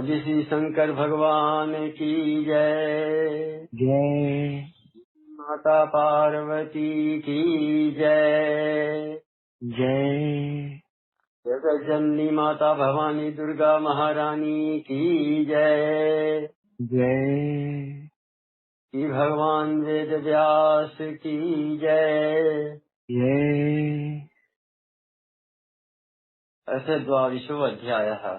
बोलिए श्री शंकर भगवान की जय। जय। माता पार्वती की जय। जय। जगत जननी माता भवानी दुर्गा महारानी की जय। जय। श्री भगवान वेद व्यास की जय। जय। अथ द्वादशो अध्यायः।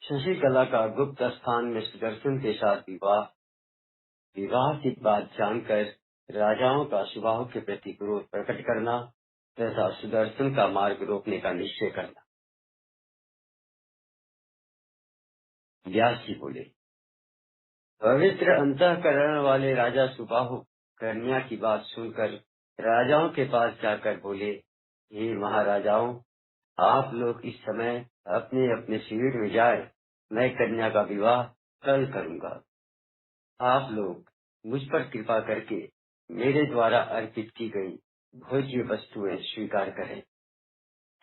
शशिकला का गुप्त स्थान में सुदर्शन के साथ विवाह विवाह की बात जानकर राजाओं का स्वभाव के प्रति क्रोध प्रकट करना तथा सुदर्शन का मार्ग रोकने का निश्चय करना। व्यास जी बोले, पवित्र अंतःकरण वाले राजा सुबाहु कन्या की बात सुनकर राजाओं के पास जाकर बोले, हे महाराजाओं, आप लोग इस समय अपने अपने शिविर में जाए, मैं कन्या का विवाह कल करूंगा। आप लोग मुझ पर कृपा करके मेरे द्वारा अर्पित की गई भोज्य वस्तुएं स्वीकार करें।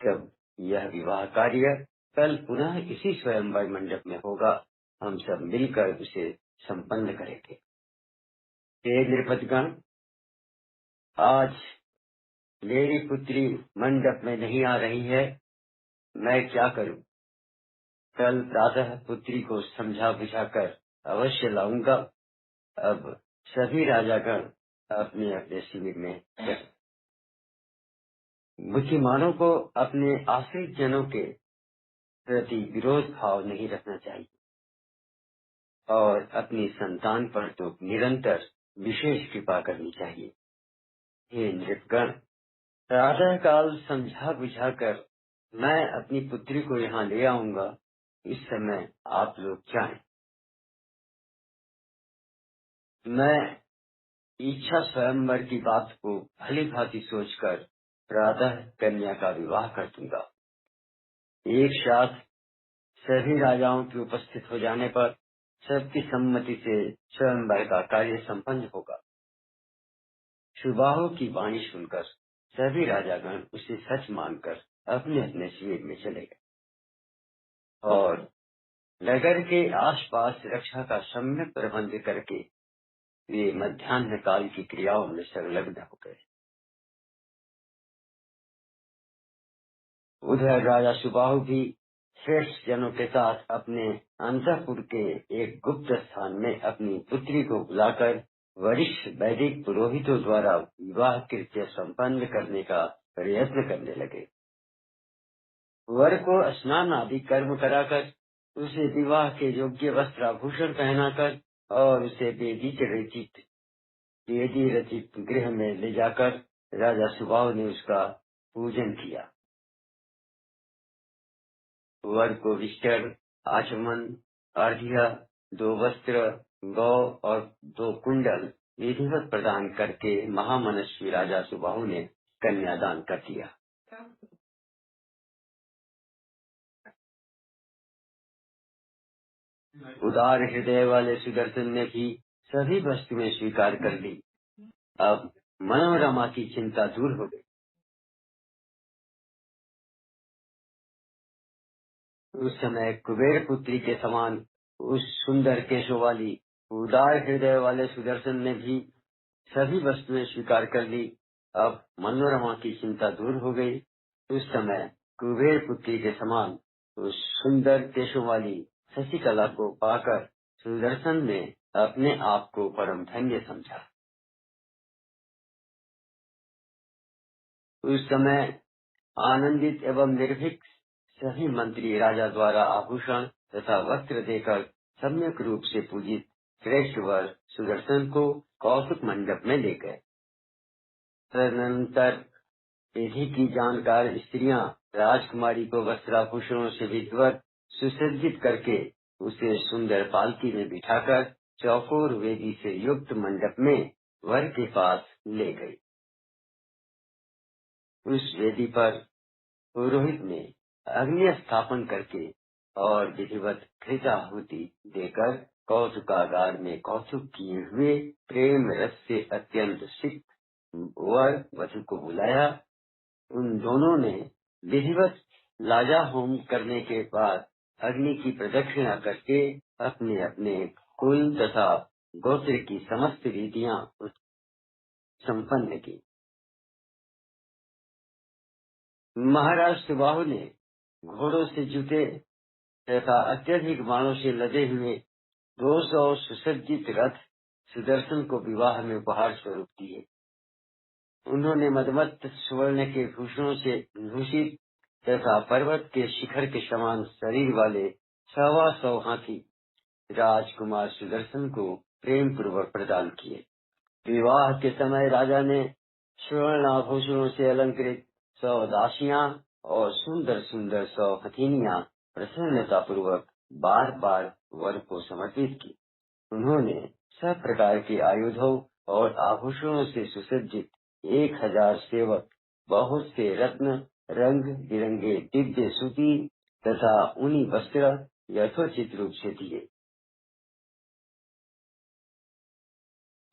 जब यह विवाह कार्य कल पुनः इसी स्वयंवर मंडप में होगा, हम सब मिलकर उसे संपन्न करेंगे। हे नृपतगण, आज मेरी पुत्री मंडप में नहीं आ रही है, मैं क्या करूं? कल प्रातः पुत्री को समझा बुझाकर अवश्य लाऊंगा। अब सभी राजागण अपने अपने शिविर में हैं। बुद्धिमानों को अपने आश्रित जनों के प्रति विरोध भाव नहीं रखना चाहिए और अपनी संतान पर तो निरंतर विशेष कृपा करनी चाहिए। हे नृपगण, प्रातः काल समझा बुझाकर मैं अपनी पुत्री को यहाँ ले आऊंगा। इस समय आप लोग जाएं। मैं इच्छा स्वयंवर की बात को भली भांति सोचकर प्रातः कन्या का विवाह कर दूंगा। एक साथ सभी राजाओं के उपस्थित हो जाने पर सबकी सम्मति से स्वयंवर का कार्य संपन्न होगा। सुबाहु की वाणी सुनकर सभी राजागण उसे सच मानकर अपने अपने शिविर में चले गए और नगर के आसपास रक्षा का सम्यक प्रबंध करके वे मध्याह्न काल की क्रियाओं में संलग्न हो गए। उधर राजा सुबाहु भी श्रेष्ठ जनों के साथ अपने अंतःपुर के एक गुप्त स्थान में अपनी पुत्री को बुलाकर वरिष्ठ वैदिक पुरोहितों द्वारा विवाह कृत्य संपन्न करने का प्रयत्न करने लगे। वर को स्नान आदि कर्म कराकर उसे विवाह के योग्य वस्त्राभूषण पहनाकर और उसे वेदी रचित गृह में ले जाकर राजा सुबाहु ने उसका पूजन किया। वर को विष्टर, आचमन, अर्घ्य, 2 वस्त्र, गौ और 2 कुंडल विधिवत प्रदान करके महामनस्वी राजा सुबाहु ने कन्यादान कर दिया। उदार हृदय वाले सुदर्शन ने भी सभी वस्तुएं स्वीकार कर ली। अब मनोरमा की चिंता दूर हो गई। उस समय कुबेर पुत्री के समान उस सुंदर केशों वाली उदार हृदय वाले सुदर्शन ने भी सभी वस्तुएं स्वीकार कर ली। अब मनोरमा की चिंता दूर हो गई। उस समय कुबेर पुत्री के समान उस सुंदर केशों वाली शशिकला को पाकर सुदर्शन ने अपने आप को परम धन्य समझा। उस समय आनंदित एवं निर्भीक सभी मंत्री राजा द्वारा आभूषण तथा वस्त्र देकर सम्यक रूप से पूजित श्रेष्ठ वर सुदर्शन को कौतुक मंडप में ले गए। तदनंतर विधि की जानकार स्त्रियां राजकुमारी को वस्त्राभूषणों से विधिवत सुसज्जित करके उसे सुंदर पालकी में बिठाकर चौकोर वेदी से युक्त मंडप में वर के पास ले गई। उस वेदी पर पुरोहित ने अग्नि स्थापन करके और विधिवत घृताहुति देकर कौतुकागार में कौतुक किए हुए प्रेम रस से अत्यंत सिक्त वर वधु को बुलाया। उन दोनों ने विधिवत लाजा होम करने के बाद अग्नि की प्रदक्षिणा करके अपने अपने कुल तथा गोत्र की समस्त रीतियां संपन्न की। महाराज सुबाहु ने घोड़ों से जुटे तथा अत्यधिक बाणों से लदे हुए 200 सुसज्जित रथ सुदर्शन को विवाह में उपहार स्वरूप दिए। उन्होंने मदमत्त सुवर्ण के भूषणों से भूषित तथा पर्वत के शिखर के समान शरीर वाले 125 हाथी राजकुमार सुदर्शन को प्रेम पूर्वक प्रदान किए। विवाह के समय राजा ने स्वर्ण आभूषणों से अलंकृत 100 दासियां और सुंदर सुंदर 100 हथीनियां प्रसन्नता पूर्वक बार बार वर को समर्पित की। उन्होंने सब प्रकार के आयुधों और आभूषणों से सुसज्जित 1000 सेवक, बहुत से रत्न, रंग बिरंगे दिव्य सूती तथा ऊनी वस्त्र यथोचित रूप से दिए।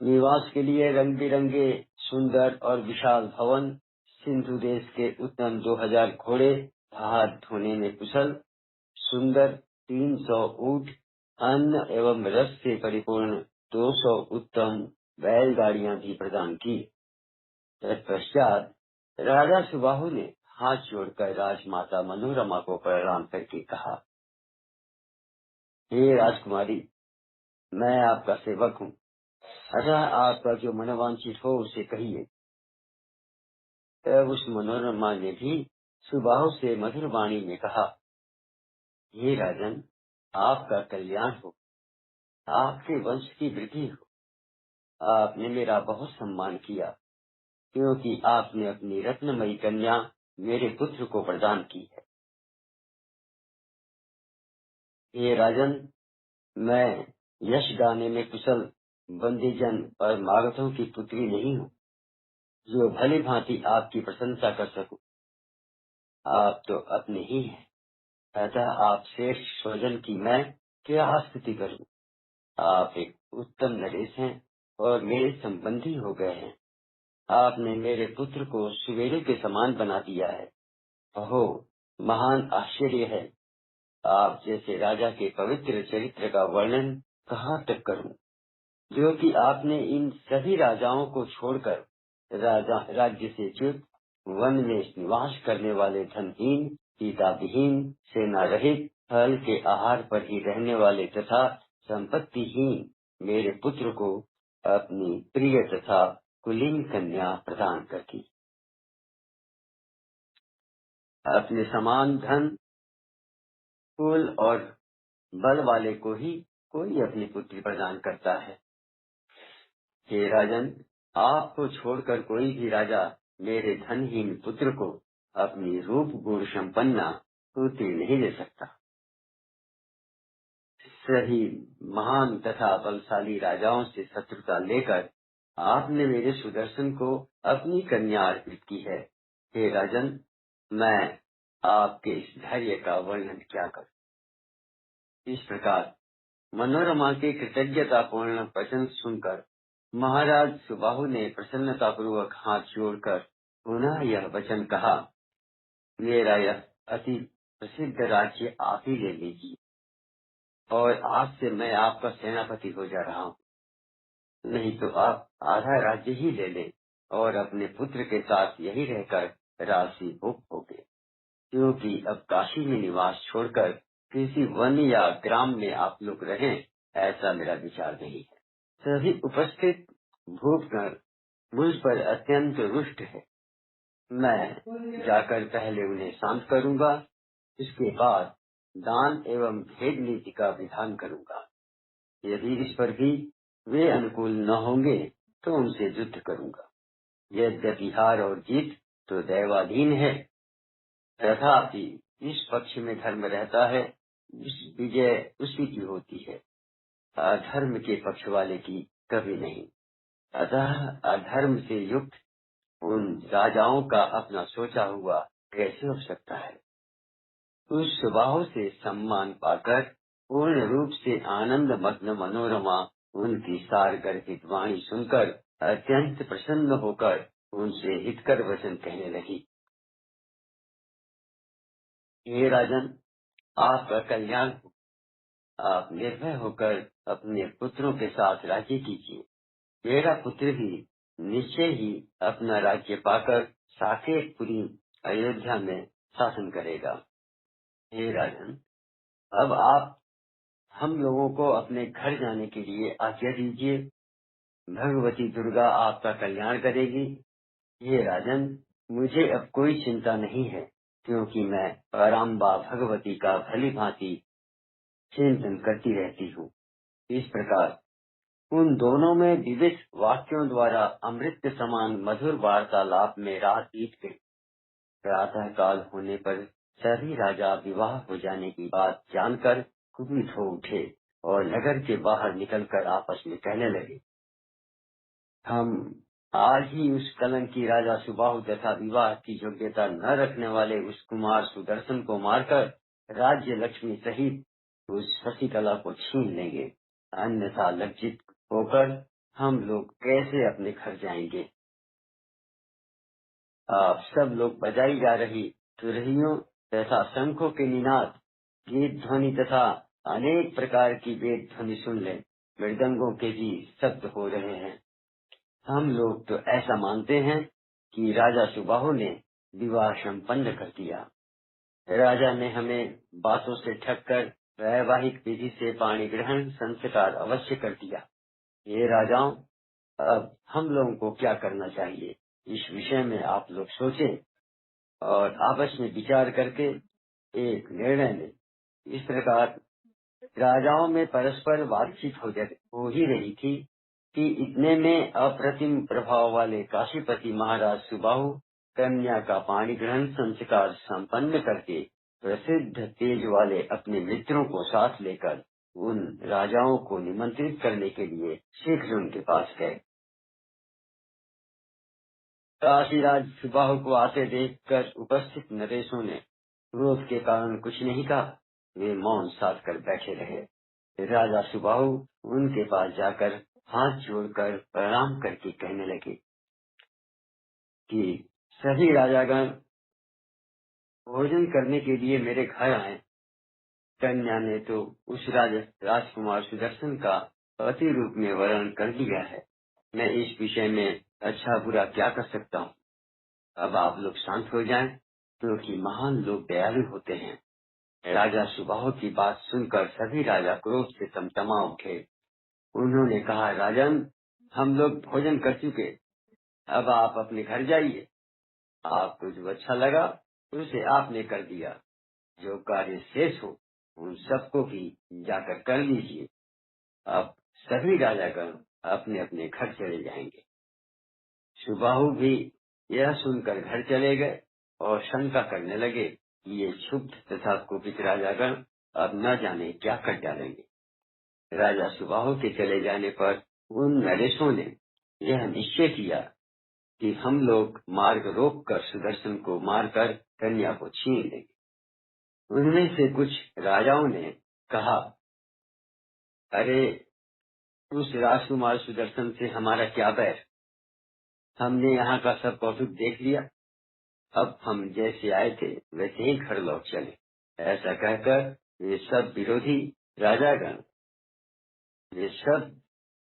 निवास के लिए रंग बिरंगे सुंदर और विशाल भवन, सिंधु देश के उत्तम 2000 घोड़े, हाथ धोने में कुशल, सुंदर 300 ऊंट, अन्न एवं रस से परिपूर्ण 200 उत्तम बैलगाड़ियां भी प्रदान की। तत्पश्चात राजा सुबाहु ने हाथ जोड़कर राजमाता मनोरमा को प्रणाम करके कहा, हे राजकुमारी, मैं आपका सेवक हूँ, अतः आपका जो मनोवांछित हो उसे कहिए। तब उस मनोरमा ने भी सुबाहु से मधुर वाणी में कहा, हे राजन, आपका कल्याण हो, आपके वंश की वृद्धि हो। आपने मेरा बहुत सम्मान किया, क्योंकि आपने अपनी रत्नमयी कन्या मेरे पुत्र को प्रदान की है। हे राजन, मैं यश गाने में कुशल बंदीजन और मागधों की पुत्री नहीं हूँ, जो भली भांति आपकी प्रशंसा कर सकूं। आप तो अपने ही हैं, अतः आप श्रेष्ठ स्वजन की मैं क्या स्तुति करूं। आप एक उत्तम नरेश हैं और मेरे संबंधी हो गए हैं। आपने मेरे पुत्र को सुवेरे के समान बना दिया है। अहो, महान आश्चर्य है। आप जैसे राजा के पवित्र चरित्र का वर्णन कहाँ तक करूं, जो कि आपने इन सभी राजाओं को छोड़कर राज्य से च्युत वन में निवास करने वाले धनहीन, पिता विहीन, सेना रहित, फल के आहार पर ही रहने वाले तथा संपत्तिहीन मेरे पुत्र को अपनी प्रिय तथा कुलीन कन्या प्रदान कर दी। अपने समान धन, कुल और बल वाले को ही कोई अपनी पुत्री प्रदान करता है। हे राजन, आपको छोड़कर कोई भी राजा मेरे धनहीन पुत्र को अपनी रूप गुण संपन्ना पुत्री नहीं दे सकता। सही महान तथा बलशाली राजाओं से शत्रुता लेकर आपने मेरे सुदर्शन को अपनी कन्या अर्पित की है। हे राजन, मैं आपके इस धैर्य का वर्णन क्या करूं। इस प्रकार मनोरमा के कृतज्ञतापूर्ण वचन सुनकर महाराज सुबाहु ने प्रसन्नता पूर्वक हाथ जोड़कर पुनः यह वचन कहा, मेरा यह अति प्रसिद्ध राज्य आप ही ले लीजिए, और आज से मैं आपका सेनापति हो जा रहा हूँ। नहीं तो आप आधा राज्य ही ले लें और अपने पुत्र के साथ यही रहकर राशि भोग होगे, क्योंकि अब काशी में निवास छोड़कर किसी वन या ग्राम में आप लोग रहें, ऐसा मेरा विचार नहीं है। सभी उपस्थित भूपगण मुझ पर अत्यंत रुष्ट है। मैं जाकर पहले उन्हें शांत करूंगा, इसके बाद दान एवं भेद नीति का विधान करूंगा। यदि इस पर भी वे अनुकूल न होंगे तो उनसे युद्ध करूंगा। यद्यपि हार और जीत तो दैवाधीन है, तथापि इस पक्ष में धर्म रहता है, विजय उसी की होती है, अधर्म के पक्ष वाले की कभी नहीं। अतः अधर्म से युक्त उन राजाओं का अपना सोचा हुआ कैसे हो सकता है। उस स्वभाव से सम्मान पाकर पूर्ण रूप से आनंद मग्न मनोरमा उनकी सार गर्भित वाणी सुनकर अत्यंत प्रसन्न होकर उनसे हितकर वचन कहने लगी। हे राजन, आपका कल्याण हो। आप निर्भय होकर अपने पुत्रों के साथ राज्य कीजिए। मेरा पुत्र भी निश्चय ही अपना राज्य पाकर साकेतपुरी अयोध्या में शासन करेगा। हे राजन, अब आप हम लोगों को अपने घर जाने के लिए आज्ञा दीजिए। भगवती दुर्गा आपका कल्याण करेगी। हे राजन, मुझे अब कोई चिंता नहीं है, क्योंकि मैं पराम्बा भगवती का भली भांति चिंतन करती रहती हूँ। इस प्रकार उन दोनों में विविध वाक्यों द्वारा अमृत समान मधुर वार्तालाप में रात बीत गई। प्रातः काल होने पर सभी राजा विवाह हो जाने की बात जानकर कुपित हो उठे और नगर के बाहर निकलकर आपस में कहने लगे, हम आज ही उस कलंकी राजा सुबाहु तथा विवाह की योग्यता न रखने वाले उस कुमार सुदर्शन को मारकर राज्य लक्ष्मी सहित उस शशिकला को छीन लेंगे, अन्यथा लज्जित होकर हम लोग कैसे अपने घर जाएंगे। आप सब लोग बजाई जा रही तुरहियों तथा शंखों के निनाद, गीत ध्वनि तथा अनेक प्रकार की वेद ध्वनि सुन ले। मृदंगों के भी शब्द हो रहे हैं। हम लोग तो ऐसा मानते हैं कि राजा सुबाहु ने विवाह संपन्न कर दिया। राजा ने हमें बातों से ठग कर वैवाहिक विधि से पाणी ग्रहण संस्कार अवश्य कर दिया। ये राजाओं, अब हम लोगों को क्या करना चाहिए, इस विषय में आप लोग सोचें और आपस में विचार करके एक निर्णय लें। इस प्रकार राजाओं में परस्पर बातचीत हो ही रही थी कि इतने में अप्रतिम प्रभाव वाले काशीपति महाराज सुबाहु कन्या का पाणी ग्रहण संस्कार संपन्न करके प्रसिद्ध तेज वाले अपने मित्रों को साथ लेकर उन राजाओं को निमंत्रित करने के लिए शीघ्र उनके पास गए। काशीराज सुबाहु को आते देखकर उपस्थित नरेशों ने क्रोध के कारण कुछ नहीं कहा। वे मौन साध कर बैठे रहे। राजा सुबाहु उनके पास जाकर हाथ जोड़कर प्रणाम करके कहने लगे कि सभी राजागण भोजन करने के लिए मेरे घर आए। कन्या ने तो उस राजकुमार सुदर्शन का पति रूप में वर्ण कर दिया है। मैं इस विषय में अच्छा बुरा क्या कर सकता हूँ। अब आप लोग शांत हो जाएं, क्योंकि महान लोग दयालु होते हैं। राजा सुबाहु की बात सुनकर सभी राजा क्रोध से तमतमा उठे। उन्होंने कहा, राजन, हम लोग भोजन कर चुके, अब आप अपने घर जाइए। आपको जो अच्छा लगा उसे आपने कर दिया। जो कार्य शेष हो उन सबको भी जाकर कर लीजिए। अब सभी राजागण अपने अपने घर चले जाएंगे। सुबाहु भी यह सुनकर घर चले गए और शंका करने लगे कि ये क्षुब्ध तथा कुपित राजागण अब न जाने क्या कर डालेंगे। राजा सुबाहु के चले जाने पर उन नरेशों ने यह निश्चय किया कि हम लोग मार्ग रोक कर सुदर्शन को मारकर कन्या को छीन लेंगे। उनमें से कुछ राजाओं ने कहा, अरे, उस राजकुमार सुदर्शन से हमारा क्या बैर। हमने यहाँ का सब कौतुक देख लिया। अब हम जैसे आए थे वैसे ही घर लौट चले। ऐसा कहकर वे सब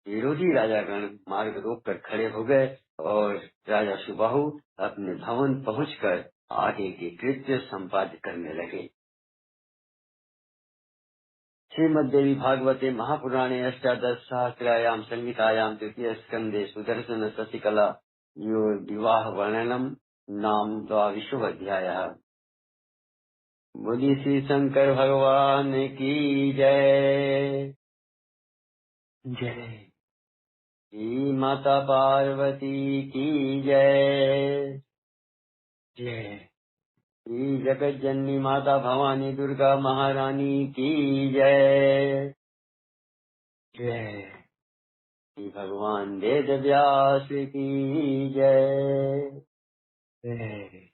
विरोधी राजागण मार्ग रोक कर खड़े हो गए और राजा सुबाहु अपने भवन पहुंचकर आगे के कृत्य संपादित करने लगे। श्रीमद्देवी भागवते महापुराणे अष्टादश सहस्रायाम संहितायाम तृतीय स्कंदे सुदर्शन शशिकला यो विवाह वर्णनम नाम द्वाविंशो अध्यायः। बोलिए श्री शंकर भगवान की जय। जय। श्री माता पार्वती की जय। जय। श्री जगत जननी माता भवानी दुर्गा महारानी की जय। जय। श्री भगवान वेद व्यास की जय। जय।